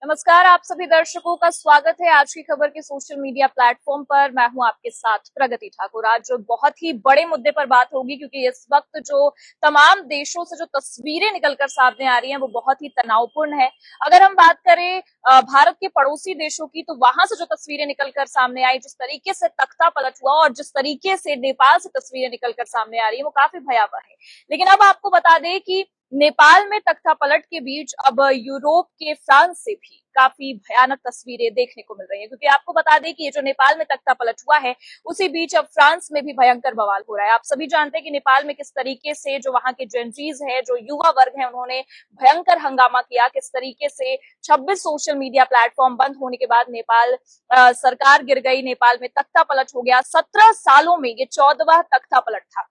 नमस्कार, आप सभी दर्शकों का स्वागत है आज की खबर के सोशल मीडिया प्लेटफॉर्म पर। मैं हूं आपके साथ प्रगति ठाकुर। आज बहुत ही बड़े मुद्दे पर बात होगी क्योंकि इस वक्त जो तमाम देशों से जो तस्वीरें निकलकर सामने आ रही हैं वो बहुत ही तनावपूर्ण है। अगर हम बात करें भारत के पड़ोसी देशों की, तो वहां से जो तस्वीरें निकलकर सामने आई, जिस तरीके से तख्ता पलट हुआ और जिस तरीके से नेपाल से तस्वीरें निकलकर सामने आ रही है वो काफी भयावह है। लेकिन अब आपको बता दें कि नेपाल में तख्ता पलट के बीच अब यूरोप के फ्रांस से भी काफी भयानक तस्वीरें देखने को मिल रही है, क्योंकि आपको बता दें कि ये जो नेपाल में तख्ता पलट हुआ है उसी बीच अब फ्रांस में भी भयंकर बवाल हो रहा है। आप सभी जानते हैं कि नेपाल में किस तरीके से जो वहां के जेनजीज है, जो युवा वर्ग है, उन्होंने भयंकर हंगामा किया। किस तरीके से 26 सोशल मीडिया प्लेटफॉर्म बंद होने के बाद नेपाल सरकार गिर गई, नेपाल में तख्ता पलट हो गया। 17 सालों में ये 14वां तख्ता पलट था।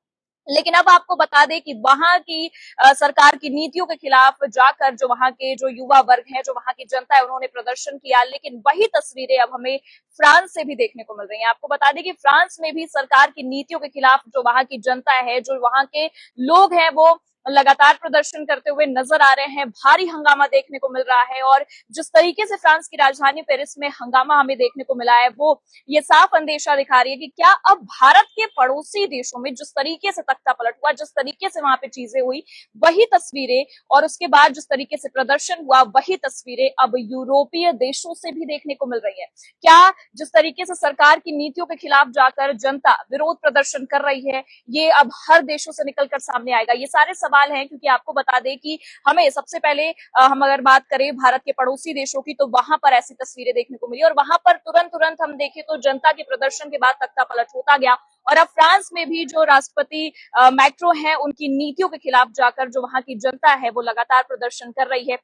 लेकिन अब आपको बता दें कि वहां की सरकार की नीतियों के खिलाफ जाकर जो वहां के जो युवा वर्ग है, जो वहां की जनता है, उन्होंने प्रदर्शन किया। लेकिन वही तस्वीरें अब हमें फ्रांस से भी देखने को मिल रही हैं। आपको बता दें कि फ्रांस में भी सरकार की नीतियों के खिलाफ जो वहां की जनता है, जो वहां के लोग हैं, वो लगातार प्रदर्शन करते हुए नजर आ रहे हैं। भारी हंगामा देखने को मिल रहा है और जिस तरीके से फ्रांस की राजधानी पेरिस में हंगामा हमें देखने को मिला है, वो ये साफ अंदेशा दिखा रही है कि क्या अब भारत के पड़ोसी देशों में जिस तरीके से तख्ता पलट हुआ, जिस तरीके से वहां पे चीजें हुई, वही तस्वीरें और उसके बाद जिस तरीके से प्रदर्शन हुआ, वही तस्वीरें अब यूरोपीय देशों से भी देखने को मिल रही है। क्या जिस तरीके से सरकार की नीतियों के खिलाफ जाकर जनता विरोध प्रदर्शन कर रही है, ये अब हर देशों से निकलकर सामने आएगा? ये सारे सवाल हैं, क्योंकि आपको बता दें कि हमें सबसे पहले हम अगर बात करें भारत के पड़ोसी देशों की, तो वहां पर ऐसी तस्वीरें देखने को मिली और वहां पर तुरंत हम देखें तो जनता के प्रदर्शन के बाद तख्ता पलट होता गया। और अब फ्रांस में भी जो राष्ट्रपति मैक्रो हैं, उनकी नीतियों के खिलाफ जाकर जो वहां की जनता है वो लगातार प्रदर्शन कर रही है।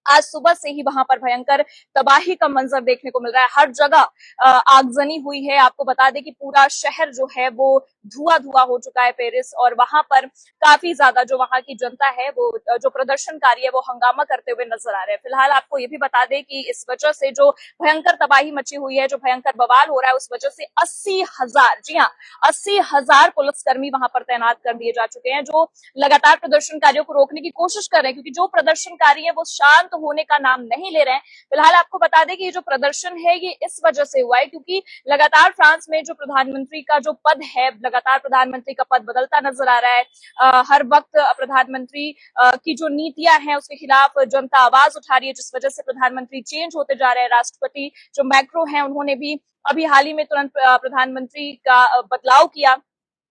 आज सुबह से ही वहां पर भयंकर तबाही का मंजर देखने को मिल रहा है। हर जगह आगजनी हुई है। आपको बता दें कि पूरा शहर जो है वो धुआं हो चुका है पेरिस, और वहां पर काफी ज्यादा जो वहां की जनता है, वो जो प्रदर्शनकारी है, वो हंगामा करते हुए नजर आ रहे हैं। फिलहाल आपको ये भी बता दें कि इस वजह से जो भयंकर तबाही मची हुई है, जो भयंकर बवाल हो रहा है, उस वजह से 80,000, जी हाँ, 80,000 पुलिसकर्मी वहां पर तैनात कर दिए जा चुके हैं, जो लगातार प्रदर्शनकारियों को रोकने की कोशिश कर रहे हैं, क्योंकि जो प्रदर्शनकारी है वो शांत होने का नाम नहीं ले रहे हैं। फिलहाल आपको बता दें कि ये जो प्रदर्शन है ये इस वजह से हुआ है क्योंकि लगातार फ्रांस में जो प्रधानमंत्री का जो पद है, लगातार प्रधानमंत्री का पद बदलता नजर आ रहा है। हर वक्त प्रधानमंत्री की जो नीतियां हैं उसके खिलाफ जनता आवाज उठा रही है, जिस वजह से प्रधानमंत्री चेंज होते जा रहे हैं। राष्ट्रपति जो मैक्रो हैं, उन्होंने भी अभी हाल ही में तुरंत प्रधानमंत्री का बदलाव किया,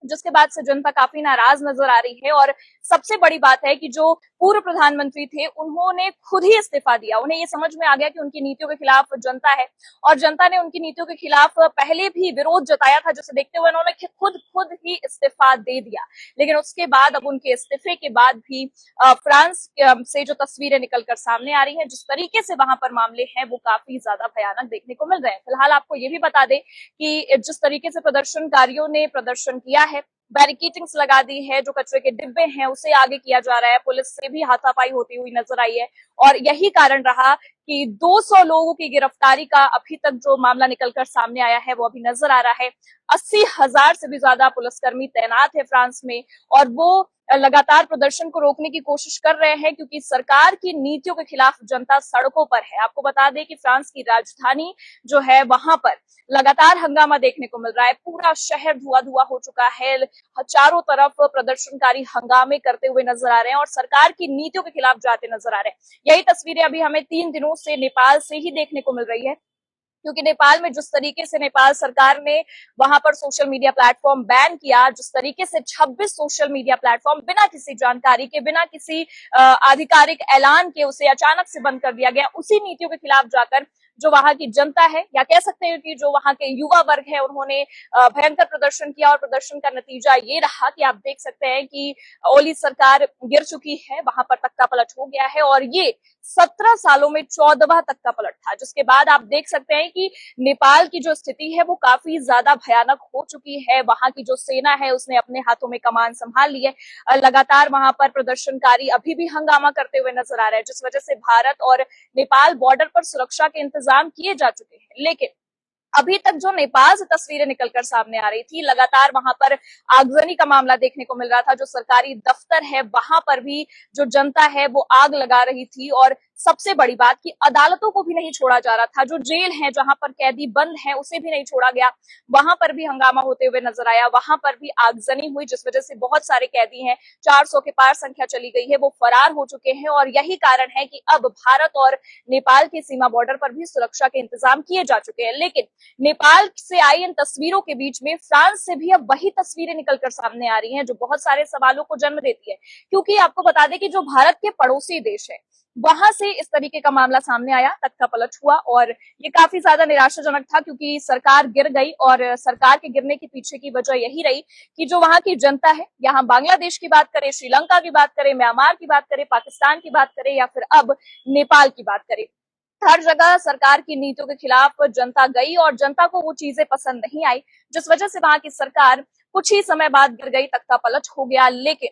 जिसके बाद से जनता काफी नाराज नजर आ रही है। और सबसे बड़ी बात है कि जो पूर्व प्रधानमंत्री थे, उन्होंने खुद ही इस्तीफा दिया। उन्हें ये समझ में आ गया कि उनकी नीतियों के खिलाफ जनता है और जनता ने उनकी नीतियों के खिलाफ पहले भी विरोध जताया था, जिसे देखते हुए उन्होंने खुद ही इस्तीफा दे दिया। लेकिन उसके बाद अब उनके इस्तीफे के बाद भी फ्रांस से जो तस्वीरें निकलकर सामने आ रही हैं, जिस तरीके से वहां पर मामले हैं, वो काफी ज्यादा भयानक देखने को मिल रहे हैं। फिलहाल आपको ये भी बता दें कि जिस तरीके से प्रदर्शनकारियों ने प्रदर्शन किया है, बैरिकेडिंग्स लगा दी है, जो कचरे के डिब्बे हैं उसे आगे किया जा रहा है, पुलिस से भी हाथापाई होती हुई नजर आई है। और यही कारण रहा कि 200 लोगों की गिरफ्तारी का अभी तक जो मामला निकलकर सामने आया है वो अभी नजर आ रहा है। 80,000 से भी ज्यादा पुलिसकर्मी तैनात है फ्रांस में और वो लगातार प्रदर्शन को रोकने की कोशिश कर रहे हैं, क्योंकि सरकार की नीतियों के खिलाफ जनता सड़कों पर है। आपको बता दें कि फ्रांस की राजधानी जो है, वहां पर लगातार हंगामा देखने को मिल रहा है। पूरा शहर धुआं हो चुका है। चारों तरफ प्रदर्शनकारी हंगामे करते हुए नजर आ रहे हैं और सरकार की नीतियों के खिलाफ जाते नजर आ रहे हैं। यही तस्वीरें अभी हमें 3 दिनों से नेपाल से ही देखने को मिल रही है, क्योंकि नेपाल में जिस तरीके से नेपाल सरकार ने वहां पर सोशल मीडिया प्लेटफॉर्म बैन किया, जिस तरीके से 26 सोशल मीडिया प्लेटफॉर्म बिना किसी जानकारी के, बिना किसी आधिकारिक ऐलान के उसे अचानक से बंद कर दिया गया, उसी नीतियों के खिलाफ जाकर जो वहां की जनता है, या कह सकते हैं कि जो वहां के युवा वर्ग है, उन्होंने भयंकर प्रदर्शन किया। और प्रदर्शन का नतीजा ये रहा कि आप देख सकते हैं कि ओली सरकार गिर चुकी है, वहां पर तख्ता पलट हो गया है और ये 17 सालों में 14वां तख्ता पलट था। जिसके बाद आप देख सकते हैं कि नेपाल की जो स्थिति है वो काफी ज्यादा भयानक हो चुकी है। वहां की जो सेना है उसने अपने हाथों में कमान संभाल ली है। लगातार वहां पर प्रदर्शनकारी अभी भी हंगामा करते हुए नजर आ रहे हैं, जिस वजह से भारत और नेपाल बॉर्डर पर सुरक्षा के इंतजाम किए जा चुके हैं। लेकिन अभी तक जो नेपाल से तस्वीरें निकलकर सामने आ रही थी, लगातार वहां पर आगजनी का मामला देखने को मिल रहा था। जो सरकारी दफ्तर है वहां पर भी जो जनता है वो आग लगा रही थी और सबसे बड़ी बात कि अदालतों को भी नहीं छोड़ा जा रहा था, जो जेल है जहां पर कैदी बंद है उसे भी नहीं छोड़ा गया, वहां पर भी हंगामा होते हुए नजर आया, वहां पर भी आगजनी हुई, जिस वजह से बहुत सारे कैदी हैं, 400 के पार संख्या चली गई है, वो फरार हो चुके हैं। और यही कारण है कि अब भारत और नेपाल की सीमा बॉर्डर पर भी सुरक्षा के इंतजाम किए जा चुके हैं। लेकिन नेपाल से आई इन तस्वीरों के बीच में फ्रांस से भी अब वही तस्वीरें निकलकर सामने आ रही हैं, जो बहुत सारे सवालों को जन्म देती है। क्योंकि आपको बता दें कि जो भारत के पड़ोसी देश है, वहां से इस तरीके का मामला सामने आया, तख्ता पलट हुआ, और ये काफी ज्यादा निराशाजनक था, क्योंकि सरकार गिर गई। और सरकार के गिरने के पीछे की वजह यही रही कि जो वहां की जनता है, यहाँ बांग्लादेश की बात करें, श्रीलंका की बात करें, म्यांमार की बात करें, पाकिस्तान की बात करें, या फिर अब नेपाल की बात करें, हर जगह सरकार की नीतियों के खिलाफ जनता गई और जनता को वो चीजें पसंद नहीं आई, जिस वजह से वहां की सरकार कुछ ही समय बाद गिर गई, तख्ता पलट हो गया। लेकिन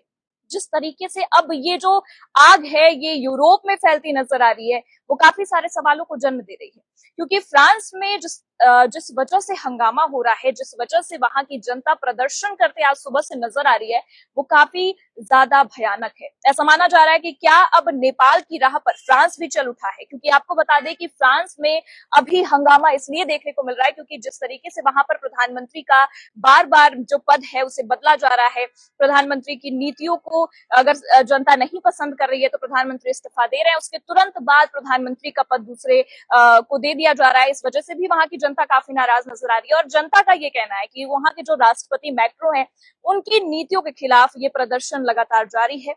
जिस तरीके से अब ये जो आग है ये यूरोप में फैलती नजर आ रही है, वो काफी सारे सवालों को जन्म दे रही है। क्योंकि फ्रांस में जिस वजह से हंगामा हो रहा है, जिस वजह से वहां की जनता प्रदर्शन करते आज सुबह से नजर आ रही है, वो काफी ज्यादा भयानक है। ऐसा माना जा रहा है कि क्या अब नेपाल की राह पर फ्रांस भी चल उठा है। क्योंकि आपको बता दें कि फ्रांस में अभी हंगामा इसलिए देखने को मिल रहा है क्योंकि जिस तरीके से वहां पर प्रधानमंत्री का बार बार जो पद है उसे बदला जा रहा है, प्रधानमंत्री की नीतियों को अगर जनता नहीं पसंद कर रही है तो प्रधानमंत्री इस्तीफा दे रहे हैं, उसके तुरंत बाद प्रधानमंत्री का पद दूसरे को दे दिया जा रहा है। इस वजह से भी वहां की जनता काफी नाराज नजर आ रही है। और जनता का ये कहना है कि वहां के जो राष्ट्रपति मैक्रो हैं, उनकी नीतियों के खिलाफ ये प्रदर्शन लगातार जारी है।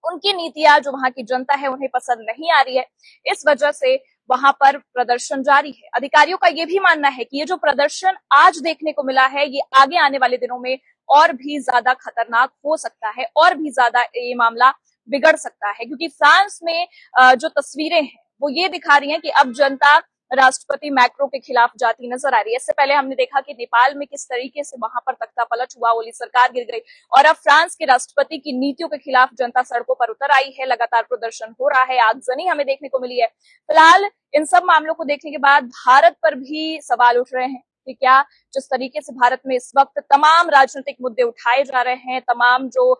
उनकी नीतियां जो वहां की जनता है उन्हें पसंद नहीं आ रही है, इस वजह से वहां पर प्रदर्शन जारी है। अधिकारियों का यह भी मानना है कि ये जो प्रदर्शन आज देखने को मिला है, ये आगे आने वाले दिनों में और भी ज्यादा खतरनाक हो सकता है, और भी ज्यादा ये मामला बिगड़ सकता है। क्योंकि फ्रांस में जो तस्वीरें हैं वो ये दिखा रही हैं कि अब जनता राष्ट्रपति मैक्रो के खिलाफ जाती नजर आ रही है। इससे पहले हमने देखा कि नेपाल में किस तरीके से वहां पर तख्ता पलट हुआ, ओली सरकार गिर गई, और अब फ्रांस के राष्ट्रपति की नीतियों के खिलाफ जनता सड़कों पर उतर आई है, लगातार प्रदर्शन हो रहा है, आगजनी हमें देखने को मिली है। फिलहाल इन सब मामलों को देखने के बाद भारत पर भी सवाल उठ रहे हैं कि क्या जिस तरीके से भारत में इस वक्त तमाम राजनीतिक मुद्दे उठाए जा रहे हैं, तमाम जो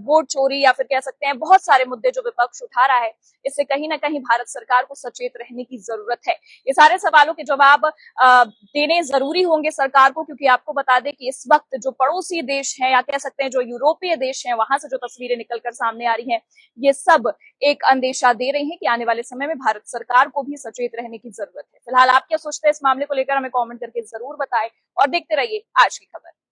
वोट चोरी या फिर कह सकते हैं बहुत सारे मुद्दे जो विपक्ष उठा रहा है, इससे कहीं ना कहीं भारत सरकार को सचेत रहने की जरूरत है। ये सारे सवालों के जवाब देने जरूरी होंगे सरकार को, क्योंकि आपको बता दें कि इस वक्त जो पड़ोसी देश हैं या कह सकते हैं जो यूरोपीय देश हैं, वहां से जो तस्वीरें निकलकर सामने आ रही हैं, ये सब एक अंदेशा दे रही है कि आने वाले समय में भारत सरकार को भी सचेत रहने की जरूरत है। फिलहाल आप क्या सोचते हैं इस मामले को लेकर, हमें कमेंट करके जरूर बताएं और देखते रहिए आज की खबर।